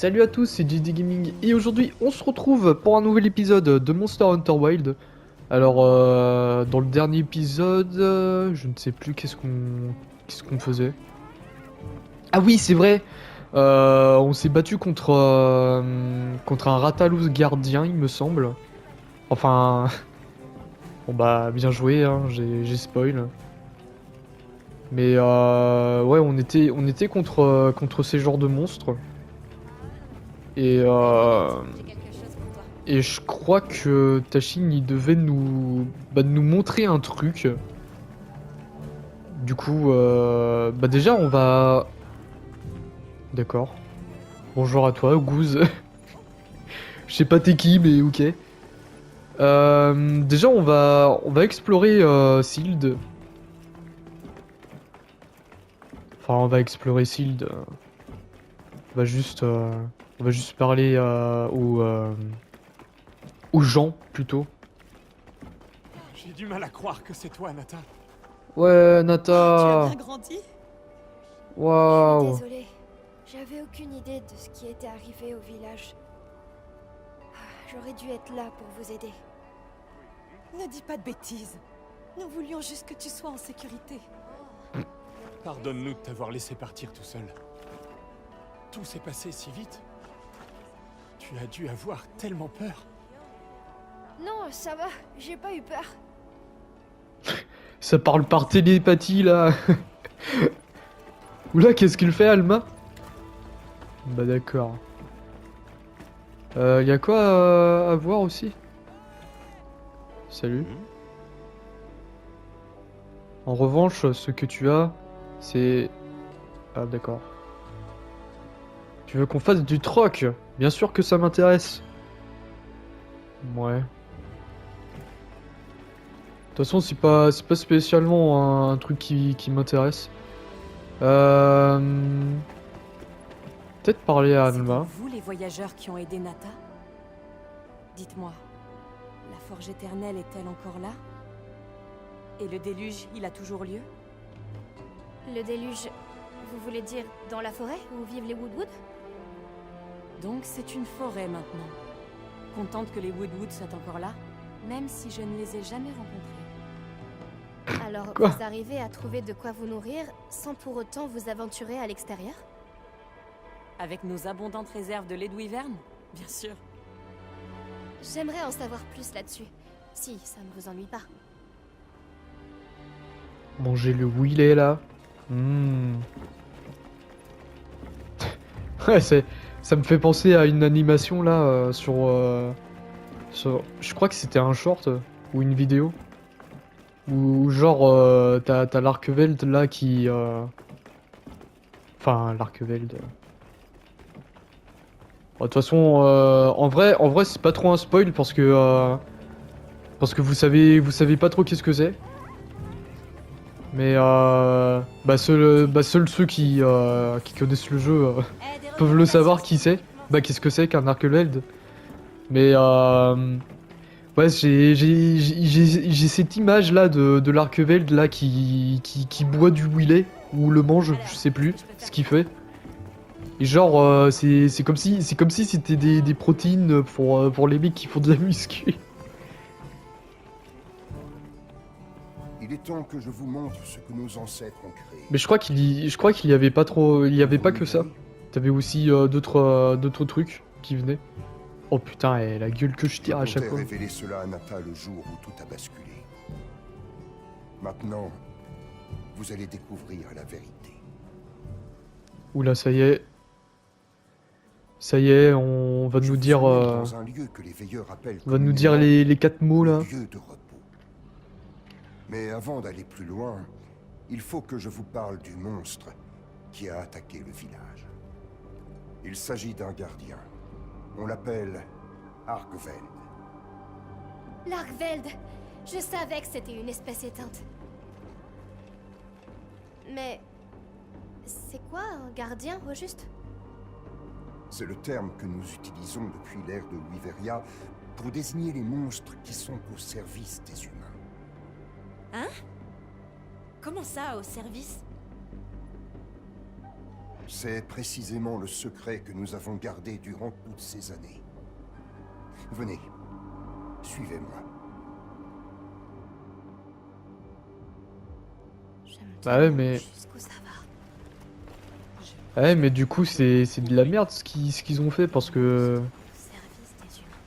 Salut à tous, c'est JD Gaming et aujourd'hui on se retrouve pour un nouvel épisode de Monster Hunter Wilds. Alors dans le dernier épisode, je ne sais plus qu'est-ce qu'on faisait. Ah oui, c'est vrai. On s'est battu contre un Rathalos gardien, il me semble. Enfin, bon bah bien joué, hein, j'ai spoil. Mais ouais, on était contre ces genres de monstres. Et J'ai quelque chose pour toi. Et je crois que Tashin il devait nous montrer un truc. Du coup, bah déjà on va. D'accord. Bonjour à toi, Goose. Je sais pas t'es qui, mais ok. Déjà on va explorer Sealed. Enfin on va explorer Sealed. On va juste parler aux gens plutôt. J'ai du mal à croire que c'est toi, Nathan. Ouais, Ah, tu as bien Nata. grandi. Je suis Waouh. désolée. J'avais aucune idée de ce qui était arrivé au village. J'aurais dû être là pour vous aider. Ne dis pas de bêtises. Nous voulions juste que tu sois en sécurité. Pardonne-nous de t'avoir laissé partir tout seul. Tout s'est passé si vite. Tu as dû avoir tellement peur. Non, ça va, j'ai pas eu peur. Ça parle par télépathie là. Oula, qu'est-ce qu'il fait, Alma? Bah d'accord. Y a quoi à voir aussi? Salut. En revanche, ce que tu as, c'est... Ah d'accord. Tu veux qu'on fasse du troc? Bien sûr que ça m'intéresse. Ouais. De toute façon, c'est pas spécialement un truc qui m'intéresse. Euh... Peut-être parler à C'est Alma. donc vous les voyageurs qui ont aidé Nata? Dites-moi, la forge éternelle est-elle encore là? Et le déluge, il a toujours lieu? Le déluge, vous voulez dire dans la forêt où vivent les Woodwood? Donc c'est une forêt maintenant. Contente que les Woodwood soient encore là, même si je ne les ai jamais rencontrés. Alors, Quoi? vous arrivez à trouver de quoi vous nourrir sans pour autant vous aventurer à l'extérieur? Avec nos abondantes réserves de lait de wyvern? Bien sûr. J'aimerais en savoir plus là-dessus. Si, ça ne vous ennuie pas. Manger le wheelie là. Hmm. Ouais, ça me fait penser à une animation là je crois que c'était un short ou une vidéo. Où genre t'as l'Arkveld là qui. Enfin, l'Arkveld. Bon, de toute façon, en vrai c'est pas trop un spoil parce que vous savez pas trop qu'est-ce que c'est. Mais seuls ceux qui connaissent le jeu peuvent le savoir qui c'est. Bah qu'est-ce que c'est qu'un Arkelveld. Mais ouais, j'ai cette image là de l'Arkeveld là qui boit du Willet ou le mange, je sais plus ce qu'il fait. Et genre c'est comme si c'était des protéines pour les mecs qui font de la muscu. Il est temps que je vous montre ce que nos ancêtres ont créé. Mais je crois qu'il y avait pas trop, il y avait pas que ça. T'avais aussi d'autres trucs qui venaient. Oh putain, et la gueule que je tire à chaque fois. Révéler cela à Nata le jour où tout a basculé. Maintenant, vous allez découvrir la vérité. Oula, ça y est. Ça y est, on va Je nous vous dire, emmène dans un lieu que les veilleurs appellent on va nous dire communément les 4 mots là. le lieu de repos. Mais avant d'aller plus loin, il faut que je vous parle du monstre qui a attaqué le village. Il s'agit d'un gardien. On l'appelle Arkveld. L'Arkveld! Je savais que c'était une espèce éteinte. Mais... c'est quoi un gardien, au juste? C'est le terme que nous utilisons depuis l'ère de Wyveria pour désigner les monstres qui sont au service des humains. Hein? Comment ça, au service? C'est précisément le secret que nous avons gardé durant toutes ces années. Venez, suivez-moi. Je me Bah ouais, demande mais- jusqu'où ça va. Ouais, mais du coup, c'est de la merde ce qu'ils ont fait parce que. Au service des humains.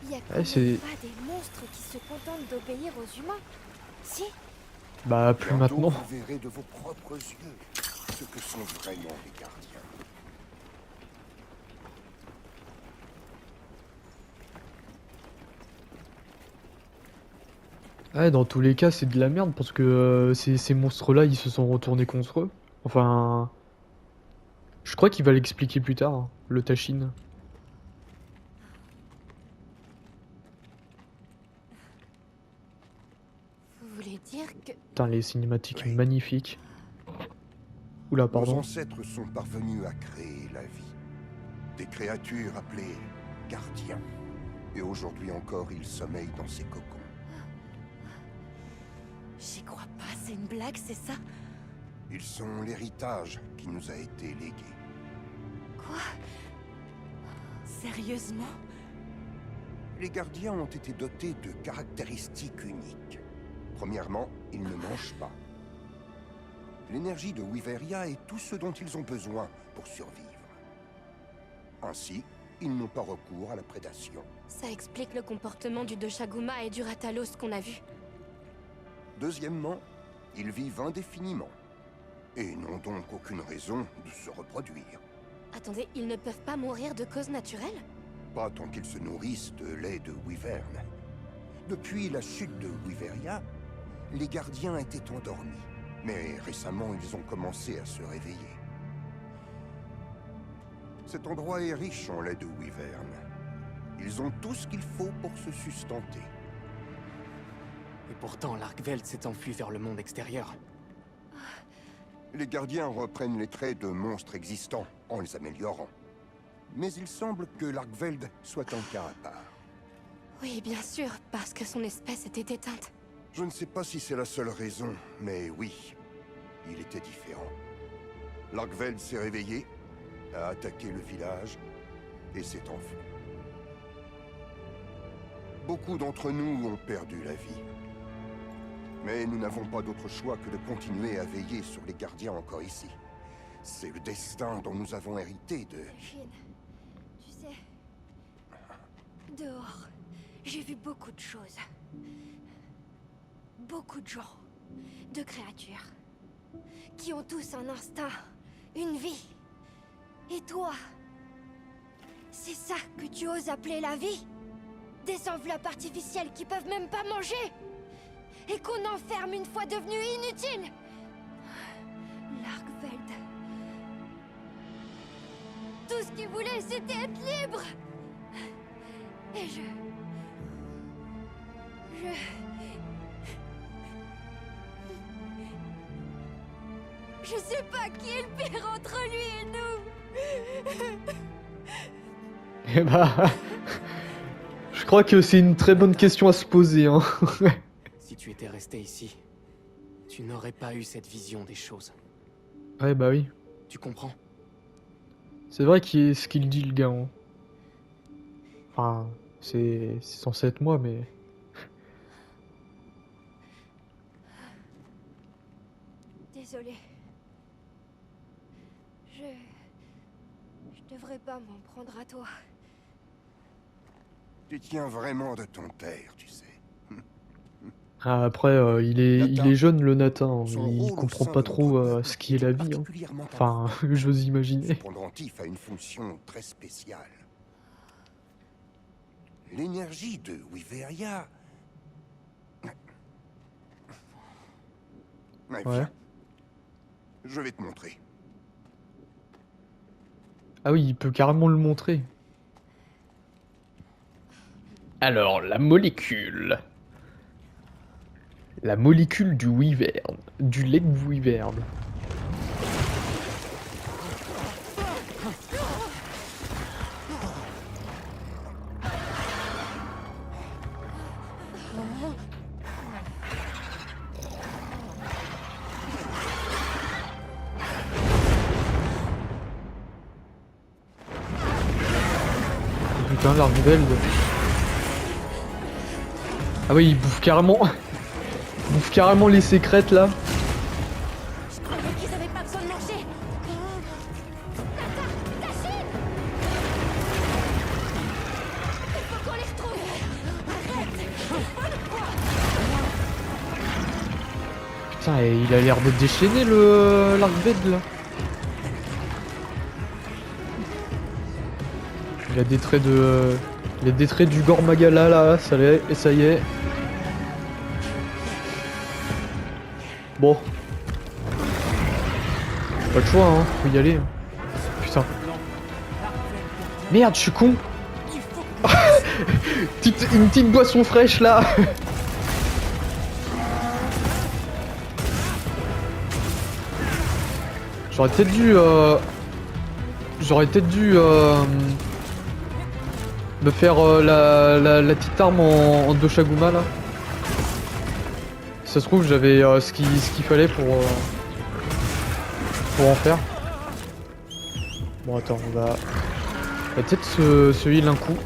Il y a quand Ouais, même c'est- pas des monstres qui se contentent d'obéir aux humains. Si, Bah, plus Bientôt, maintenant. vous verrez de vos propres yeux ce que sont vraiment les gardiens. Ouais, dans tous les cas, c'est de la merde parce que ces monstres-là, ils se sont retournés contre eux. Enfin. Je crois qu'il va l'expliquer plus tard, hein, le Tashin. vous voulez dire que... Putain, les cinématiques Oui. magnifiques. Oula, Nos pardon. ancêtres sont parvenus à créer la vie. Des créatures appelées gardiens. Et aujourd'hui encore, ils sommeillent dans ces cocons. J'y crois pas, c'est une blague, c'est ça? Ils sont l'héritage qui nous a été légué. Quoi? Sérieusement? Les gardiens ont été dotés de caractéristiques uniques. Premièrement, ils ne mangent pas. L'énergie de Wyveria est tout ce dont ils ont besoin pour survivre. Ainsi, ils n'ont pas recours à la prédation. Ça explique le comportement du Doshaguma et du Ratalos qu'on a vu. Deuxièmement, ils vivent indéfiniment. Et n'ont donc aucune raison de se reproduire. Attendez, ils ne peuvent pas mourir de cause naturelle? Pas tant qu'ils se nourrissent de lait de wyvern. Depuis la chute de Wyveria, les gardiens étaient endormis. Mais récemment, ils ont commencé à se réveiller. Cet endroit est riche en lait de wyvern. Ils ont tout ce qu'il faut pour se sustenter. Et pourtant, l'Arkveld s'est enfui vers le monde extérieur. Les gardiens reprennent les traits de monstres existants en les améliorant. Mais il semble que l'Arkveld soit un cas à part. Oui, bien sûr, parce que son espèce était éteinte. Je ne sais pas si c'est la seule raison, mais oui, il était différent. L'Arkveld s'est réveillé, a attaqué le village et s'est enfui. Beaucoup d'entre nous ont perdu la vie. Mais nous n'avons pas d'autre choix que de continuer à veiller sur les gardiens encore ici. C'est le destin dont nous avons hérité de... Shin, tu sais... Dehors, j'ai vu beaucoup de choses. Beaucoup de gens, de créatures, qui ont tous un instinct, une vie. Et toi, c'est ça que tu oses appeler la vie? Des enveloppes artificielles qui peuvent même pas manger? Et qu'on enferme une fois devenue inutile? L'Arkveld. Tout ce qu'il voulait, c'était être libre. Et Je sais pas qui est le pire entre lui et nous. Eh bah. Je crois que c'est une très bonne question à se poser, hein. Si tu étais resté ici, tu n'aurais pas eu cette vision des choses. Ouais, bah oui. Tu comprends? C'est vrai qu'il est ce qu'il dit, le gars, hein. Enfin, c'est censé être moi, mais... Désolée. Je devrais pas m'en prendre à toi. Tu tiens vraiment de ton père, tu sais. Ah, après, il est jeune, le Nathan. Son Il rôle au comprend sein pas de trop notre peuple ce qui est la vie, hein. particulièrement Enfin, j'ose imaginer. Ce pendentif a une fonction très spéciale. L'énergie de Wyveria... Ouais, Ouais. viens. Je vais te montrer. Ah oui, il peut carrément le montrer. Alors, la molécule. La molécule du wyvern. Du lait de wyvern. putain, l'Argveld. Ah oui, il bouffe carrément... il bouffe carrément les sécrètes là. Je croyais qu'ils avaient pas besoin de manger. Tachine! Il faut qu'on les retrouve. Putain, et il a l'air de déchaîner le l'Argveld là. Il a des traits de... il a des traits du Gormagala là, ça y est. Bon. Pas le choix hein, faut y aller. Putain. Merde, je suis con. Une petite boisson fraîche là. J'aurais peut-être dû... me faire la petite arme en Doshaguma là. Si ça se trouve j'avais ce qu'il fallait pour en faire. Bon attends, on va peut-être se heal un coup.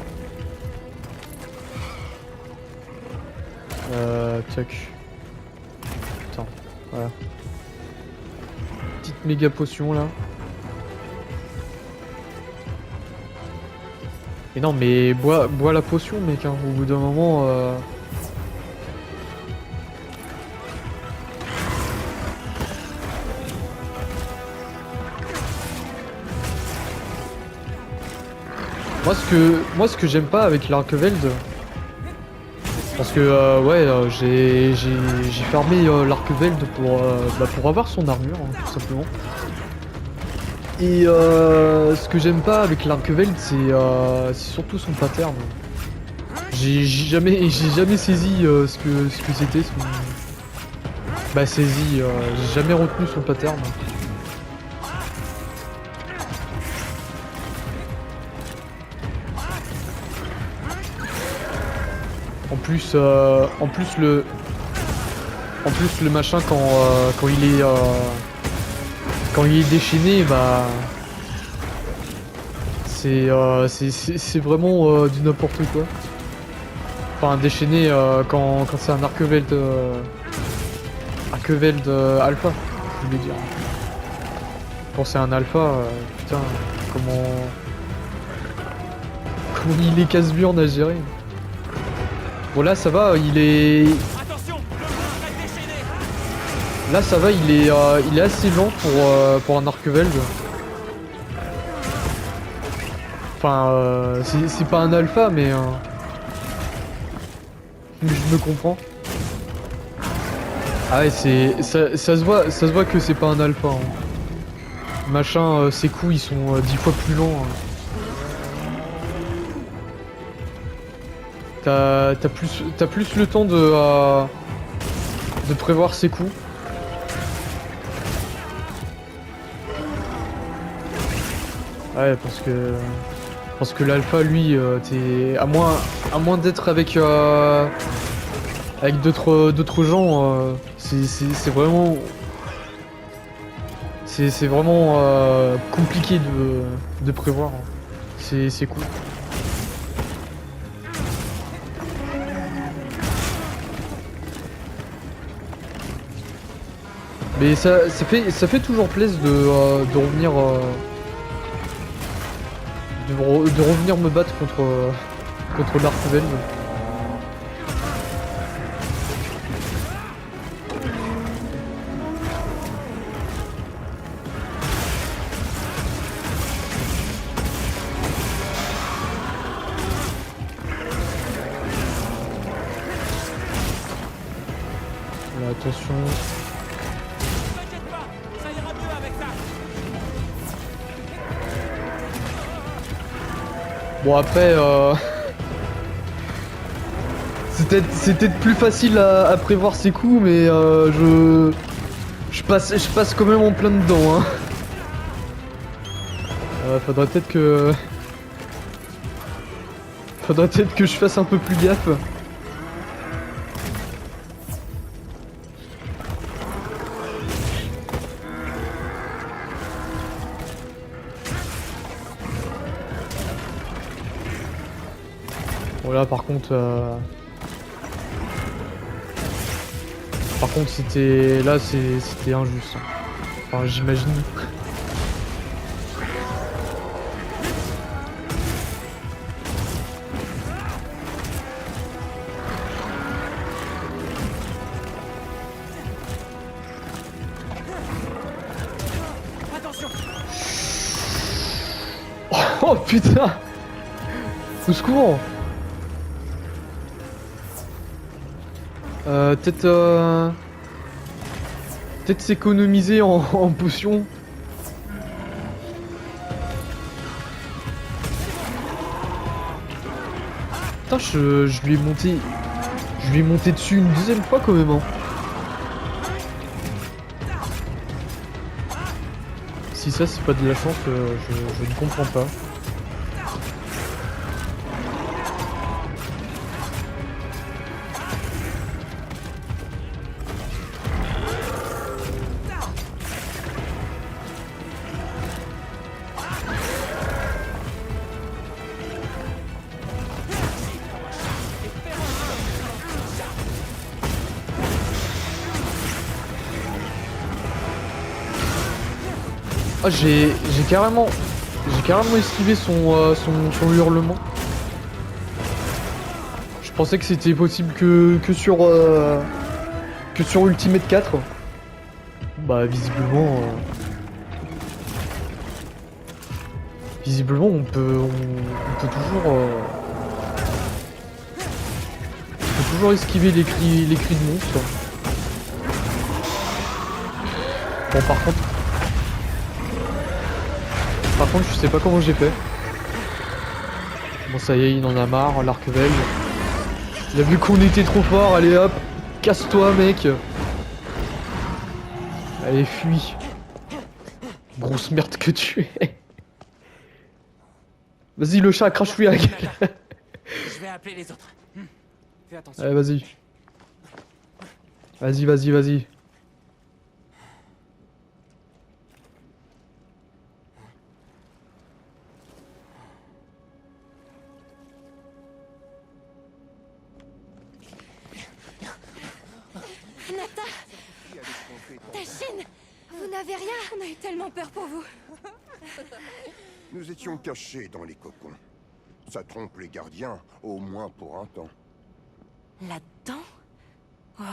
Tac. Attends, voilà. Petite méga potion là. Mais non, mais bois la potion, mec, hein. Au bout d'un moment... Moi, ce que j'aime pas avec l'Argveld... Parce que, j'ai farmé l'Argveld pour avoir son armure, hein, tout simplement. Et ce que j'aime pas avec l'Argveld, c'est surtout son pattern. J'ai jamais saisi ce que c'était son... Bah saisi, j'ai jamais retenu son pattern. En plus le machin quand il est déchaîné, bah c'est vraiment du n'importe quoi. Enfin déchaîné quand c'est un Argveld alpha, je voulais dire. Quand c'est un alpha, putain, comment il est casse-burne à gérer. Bon là ça va, il est... Là ça va, il est assez lent pour un Argveld. Enfin, c'est pas un alpha, mais je me comprends. Ah ouais, ça se voit que c'est pas un alpha. Hein. Machin, ses coups ils sont 10 fois plus lents. Hein. T'as plus le temps de prévoir ses coups. Ouais, parce que l'alpha, lui, t'es à moins d'être avec d'autres gens, c'est vraiment compliqué de prévoir. C'est cool. Mais ça fait toujours plaisir de revenir de revenir me battre contre l'Argveld. Là, attention. Bon après c'est peut-être plus facile à prévoir ses coups, mais je passe quand même en plein dedans hein. Faudrait peut-être que je fasse un peu plus gaffe. Voilà, par contre, c'était là, c'était injuste. Enfin, j'imagine. Attention! Oh putain! Au secours! Peut-être s'économiser en potions. Putain, je lui ai monté. Je lui ai monté dessus une deuxième fois quand même. Hein. Si ça c'est pas de la chance, je ne comprends pas. Ah j'ai carrément esquivé son hurlement. Je pensais que c'était possible que sur Ultimate 4. Bah visiblement on peut toujours esquiver les cris de monstres. Bon par contre je sais pas comment j'ai fait. Bon ça y est, il en a marre, l'Archveld. Il a vu qu'on était trop fort, allez hop, casse-toi mec. Allez fuis. Grosse merde que tu es. Vas-y le chat, crache-lui à la gueule. Je vais appeler les autres. Fais attention. Allez vas-y. Vas-y. Nathan! Tachine! Vous n'avez rien? On a eu tellement peur pour vous. Nous étions cachés dans les cocons. Ça trompe les gardiens, au moins pour un temps. Là-dedans? Waouh!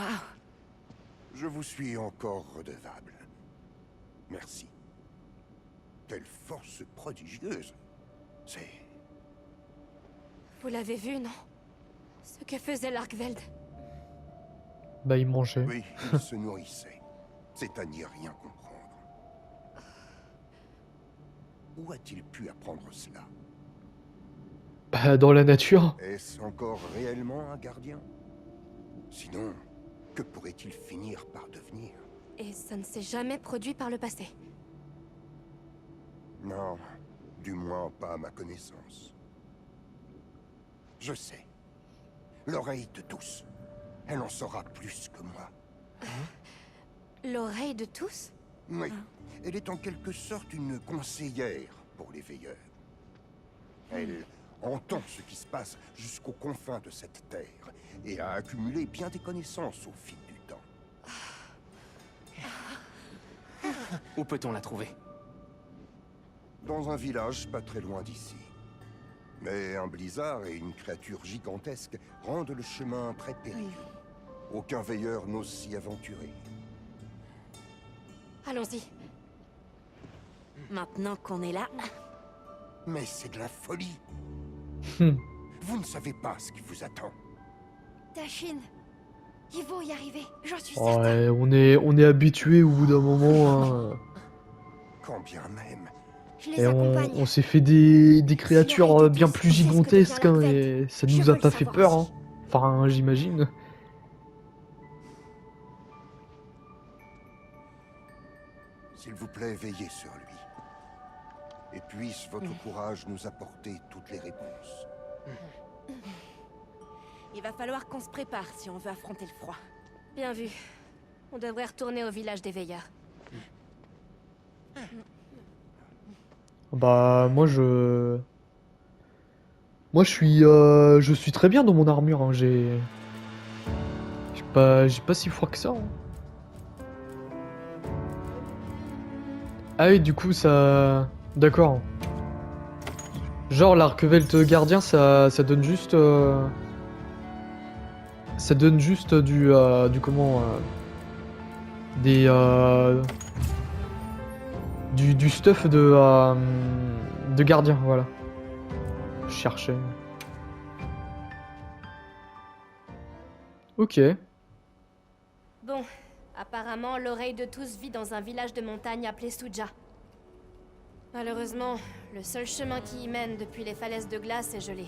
Je vous suis encore redevable. Merci. Telle force prodigieuse. C'est... Vous l'avez vu, non? Ce que faisait l'Archveld. Bah il mangeait. Oui, il se nourrissait. C'est à n'y rien comprendre. Où a-t-il pu apprendre cela? Bah dans la nature. Est-ce encore réellement un gardien? Sinon, que pourrait-il finir par devenir? Et ça ne s'est jamais produit par le passé. Non, du moins pas à ma connaissance. Je sais. L'oreille de tous. Elle en saura plus que moi. L'oreille de tous? Oui, elle est en quelque sorte une conseillère pour les veilleurs. Elle entend ce qui se passe jusqu'aux confins de cette terre et a accumulé bien des connaissances au fil du temps. Où peut-on la trouver? Dans un village pas très loin d'ici. Mais un blizzard et une créature gigantesque rendent le chemin très périlleux. Aucun veilleur n'ose s'y aventurer. Allons-y. Maintenant qu'on est là, Mais c'est de la folie. Vous ne savez pas ce qui vous attend. Tachine, ils vont y arriver, j'en suis certain. Ouais, on est habitué au bout d'un moment. Hein. Quand bien même. Je les Et accompagne. on s'est fait des créatures bien plus gigantesques hein, et ça Je nous a veux pas le fait savoir peur. Hein. aussi. Enfin, j'imagine. S'il vous plaît, veillez sur lui. Et puisse votre courage nous apporter toutes les réponses. il va falloir qu'on se prépare si on veut affronter le froid. Bien vu. On devrait retourner au village des veilleurs. Bah, moi Moi je suis très bien dans mon armure, hein. J'ai pas si froid que ça, hein. Ah oui, du coup ça... D'accord. Genre l'arc-velte gardien, ça donne juste... Ça donne juste du comment... des... du stuff de gardien, voilà. Je cherchais. Ok. Bon, apparemment, l'oreille de tous vit dans un village de montagne appelé Suja. Malheureusement, le seul chemin qui y mène depuis les falaises de glace est gelé.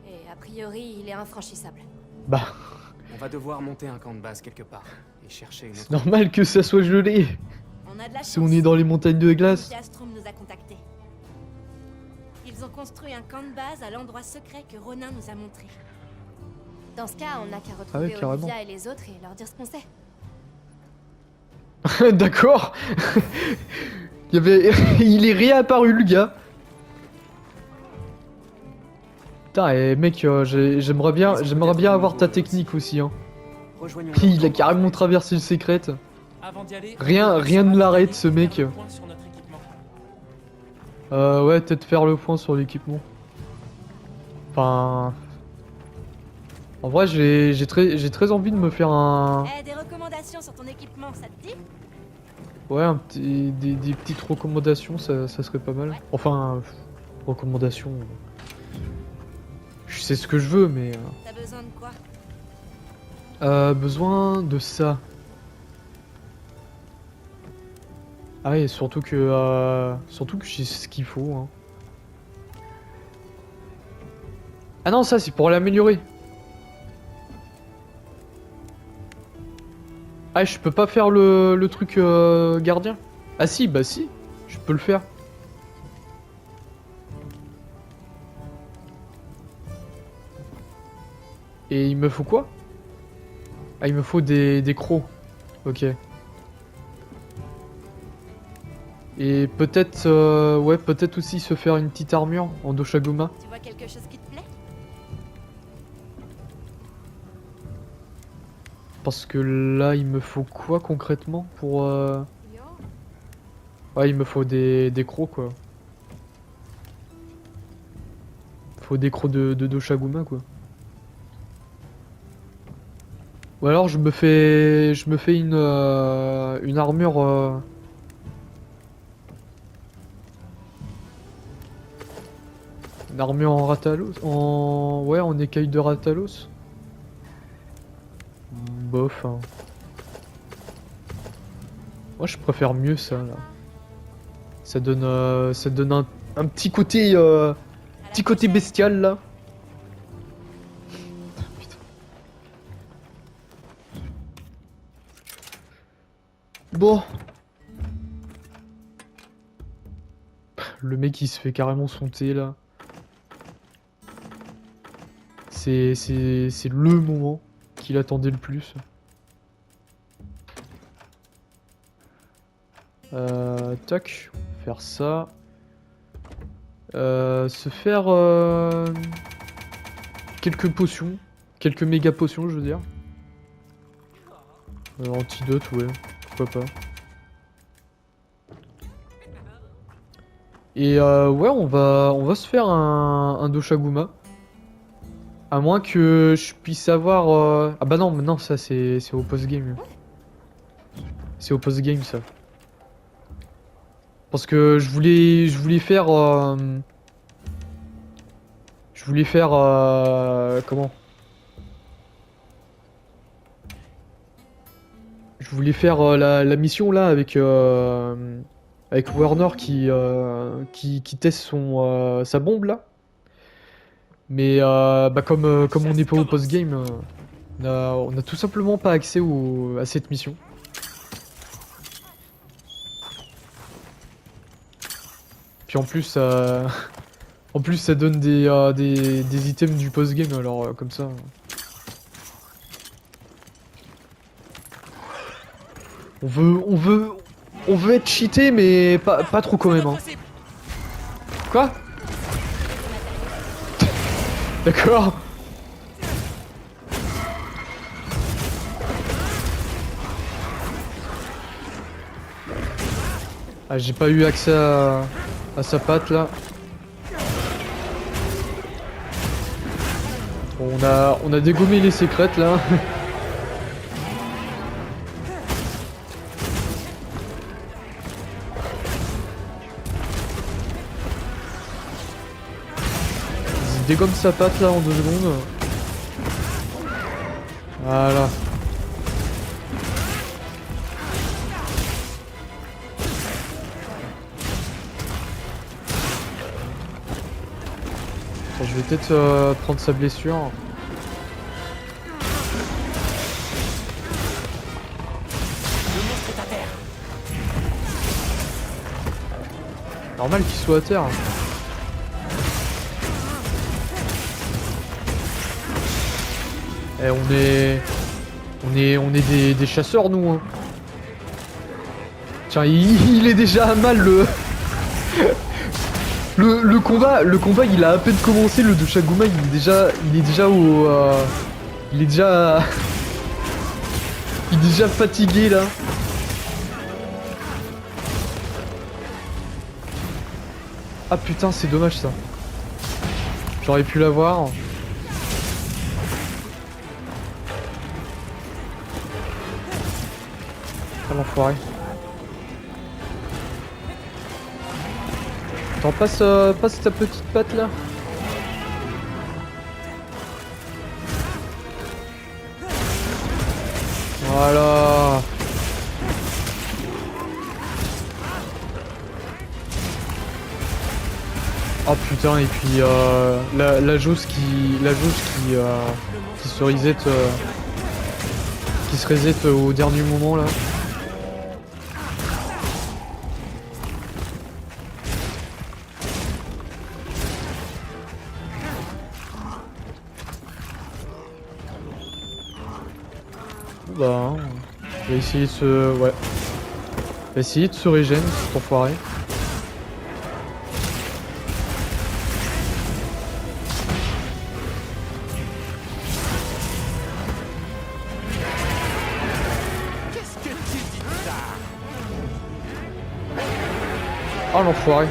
Et a priori, il est infranchissable. Bah, On va devoir monter un camp de base quelque part et chercher une c'est autre... normal que ça soit gelé. On a de la Si on est dans les montagnes de glace. Astrum nous a contactés. Ils ont construit un camp de base à l'endroit secret que Ronin nous a montré. Dans ce cas, on n'a qu'à Ah retrouver ouais, carrément. Olivia et les autres et leur dire ce qu'on sait. D'accord. Il y avait... Il est réapparu le gars. Putain, et mec, j'aimerais bien avoir ta technique aussi, hein. Rejoignons Il a carrément traversé le secret. Avant d'y aller, Rien ne l'arrête, ce mec. faire le point sur notre équipement. Ouais, peut-être faire le point sur l'équipement. Enfin... En vrai, j'ai très envie de me faire un... Eh, des recommandations sur ton équipement, ça te dit? Ouais, des petites recommandations, ça serait pas mal. Enfin, recommandations... Je sais ce que je veux, mais... T'as besoin de quoi? Besoin de ça. Ah et surtout que j'ai ce qu'il faut, hein. Ah non, ça c'est pour l'améliorer. Ah, je peux pas faire le truc gardien. Ah si, bah si, je peux le faire. Et il me faut quoi? Ah, il me faut des crocs. Ok. Et peut-être, ouais, peut-être aussi se faire une petite armure en Doshaguma. Tu vois quelque chose qui te plaît? Parce que là, il me faut quoi concrètement pour... Yo. Ouais, il me faut des crocs, quoi. Faut des crocs de Doshaguma, quoi. Ou alors je me fais une armure... Une armure en Ratalos, ouais, en écaille de Ratalos. Bof, hein. Moi je préfère mieux ça là. Ça donne un petit côté bestial là. Putain. Bon. Le mec il se fait carrément son thé là. C'est le moment qu'il attendait le plus. Tac, faire ça. Se faire quelques potions. Quelques méga potions, je veux dire. Antidote, ouais, pourquoi pas. Et ouais, on va se faire un Doshaguma. À moins que je puisse avoir... Ah bah non, mais non, ça c'est au post-game. C'est au post-game ça. Parce que je voulais faire... Je voulais faire... Comment? Je voulais faire la mission là avec... avec Werner qui teste sa bombe là. Mais bah comme on n'est pas au post-game, on a tout simplement pas accès à cette mission. Puis en plus, en plus ça donne des items du post-game, alors comme ça. On veut être cheaté, mais pas trop quand même. Hein. Quoi? D'accord. Ah, j'ai pas eu accès à sa patte là. Bon, on a dégommé les sécrètes là. Il dégomme sa patte là en 2 secondes. Voilà. Attends, je vais peut-être prendre sa blessure. Normal qu'il soit à terre. Eh, on est des chasseurs nous hein. Tiens, il est déjà à mal le le combat il a à peine commencé, le Doshaguma il est déjà au il est déjà fatigué là. Ah putain, c'est dommage ça. J'aurais pu l'avoir. Ah l'enfoiré. Attends, passe ta petite patte là. Voilà. Oh putain, et puis la jauge qui se reset au dernier moment là. Bah, on va essayer de se... Ouais. On va essayer de se régénérer, cet enfoiré. Oh l'enfoiré.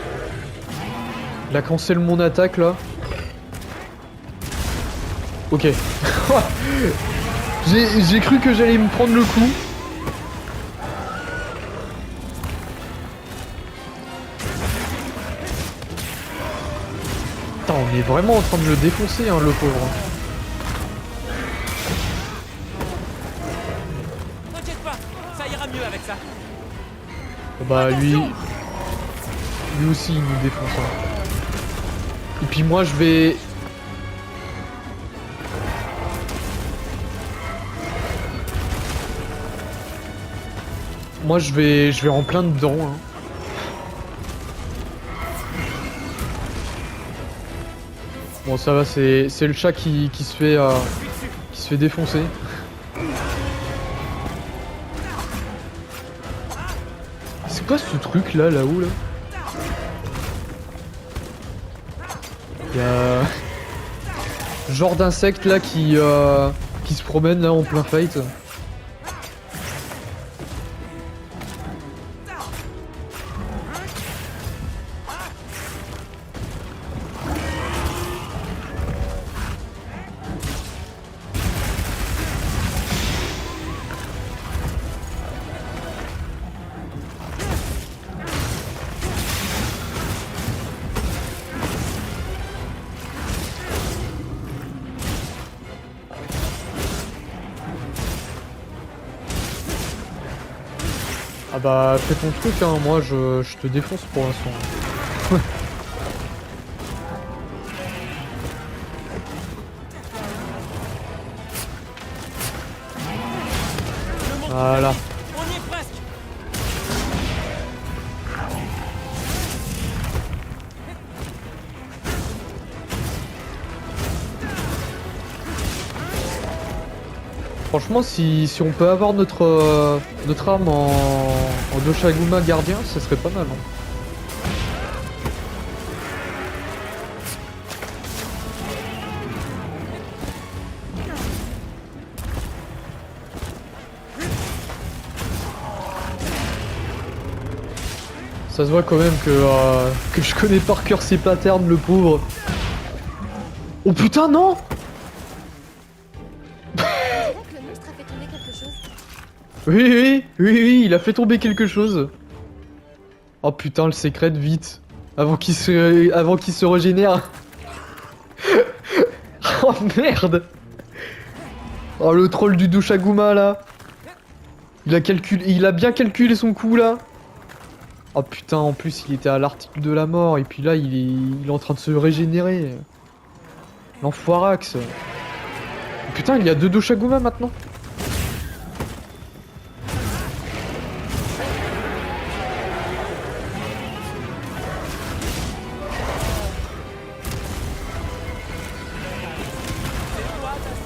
Il a cancel mon attaque là. Ok. J'ai cru que j'allais me prendre le coup. Putain, on est vraiment en train de le défoncer, hein, le pauvre. T'inquiète pas, ça ira mieux avec ça. Bah lui aussi il nous défonce. Hein. Et puis moi je vais... Moi je vais en plein dedans. Hein. Bon ça va, c'est le chat qui se fait défoncer. C'est quoi ce truc là, là-haut là? Il y a... genre d'insecte là qui se promène là en plein fight. Ah bah fais ton truc hein, moi je te défonce pour l'instant. Voilà. On y est presque. Franchement si on peut avoir notre arme en Doshaguma gardien, ça serait pas mal. Hein. Ça se voit quand même que je connais par cœur ses patterns, le pauvre. Oh putain, non! On dirait que le monstre a fait tomber quelque chose. Oui, il a fait tomber quelque chose. Oh putain, le sécrète, vite. Avant qu'il se régénère. Oh merde! Oh le troll du Doshaguma là. Il a bien calculé son coup là. Oh putain, en plus il était à l'article de la mort et puis là il est en train de se régénérer. L'enfoirax. Putain, il y a 2 Doshaguma maintenant.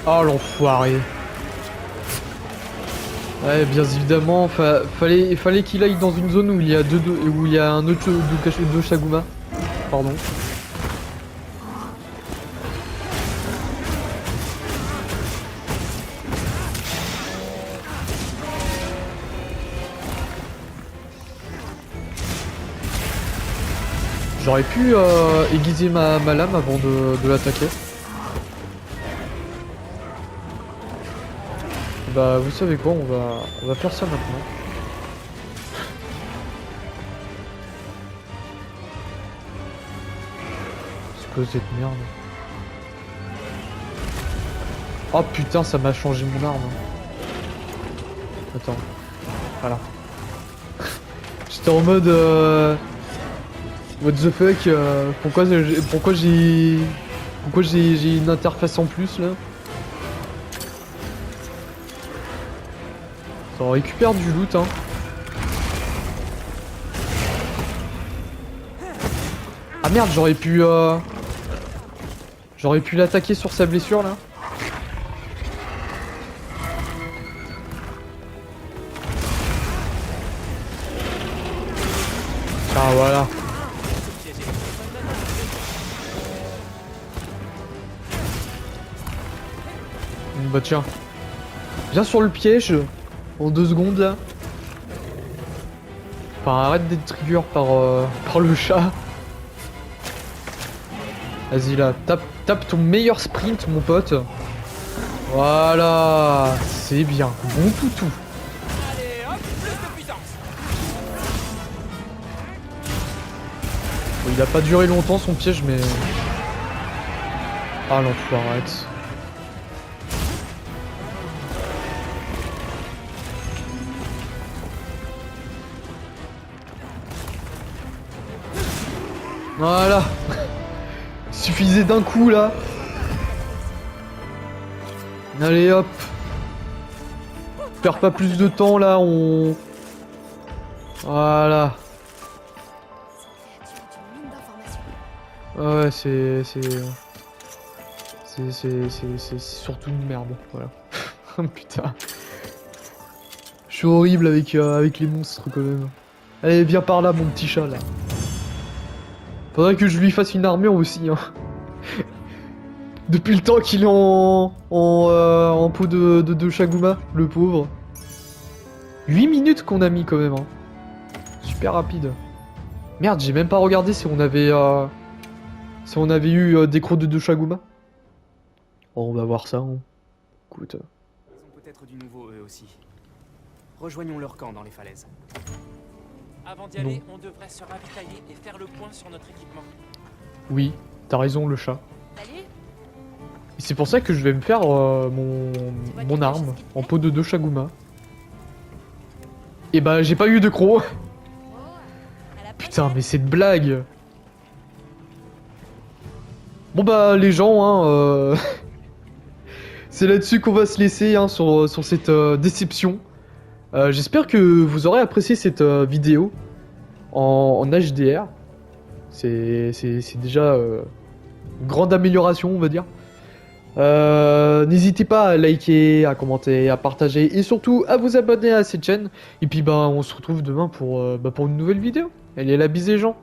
Oh l'enfoiré. Ouais, bien évidemment, fallait qu'il aille dans une zone où il y a où il y a un autre Doshaguma. Pardon. J'aurais pu aiguiser ma lame avant de l'attaquer. Bah vous savez quoi, on va faire ça maintenant. C'est quoi cette merde? Oh putain, ça m'a changé mon arme. Attends. Voilà. J'étais en mode what the fuck, pourquoi j'ai une interface en plus là? On récupère du loot hein. Ah merde, j'aurais pu l'attaquer sur sa blessure là. Ah voilà. Bah tiens. Viens sur le piège. En 2 secondes là. Enfin, arrête d'être trigger par le chat. Vas-y là, tape ton meilleur sprint mon pote. Voilà, c'est bien, bon toutou. Allez, hop, plus de puissance. Bon, il a pas duré longtemps son piège mais... Ah l'enfoirette. Voilà. Suffisait d'un coup là. Allez hop. Perds pas plus de temps là, on... Voilà. Cette créature est une mine d'informations. Ouais, c'est surtout une merde, voilà. Putain. Je suis horrible avec les monstres quand même. Allez, viens par là mon petit chat là. Faudrait que je lui fasse une armure aussi hein. Depuis le temps qu'il est en peau de Shaguma, le pauvre. 8 minutes qu'on a mis quand même hein. Super rapide. Merde, j'ai même pas regardé si on avait eu des crocs de Shaguma. Oh, on va voir ça. Hein. Écoute. Ils ont peut-être du nouveau eux aussi. Rejoignons leur camp dans les falaises. Avant d'y aller, on devrait se ravitailler et faire le point sur notre équipement. Oui, t'as raison le chat. Salut. Et c'est pour ça que je vais me faire mon arme en peau de Shaguma. Et bah j'ai pas eu de crocs. Oh, à la Putain mais c'est de blague. Bon bah les gens hein, c'est là-dessus qu'on va se laisser hein, sur cette déception. J'espère que vous aurez apprécié cette vidéo en HDR. C'est déjà une grande amélioration on va dire. N'hésitez pas à liker, à commenter, à partager et surtout à vous abonner à cette chaîne. Et puis bah on se retrouve demain pour une nouvelle vidéo. Allez la bise les gens.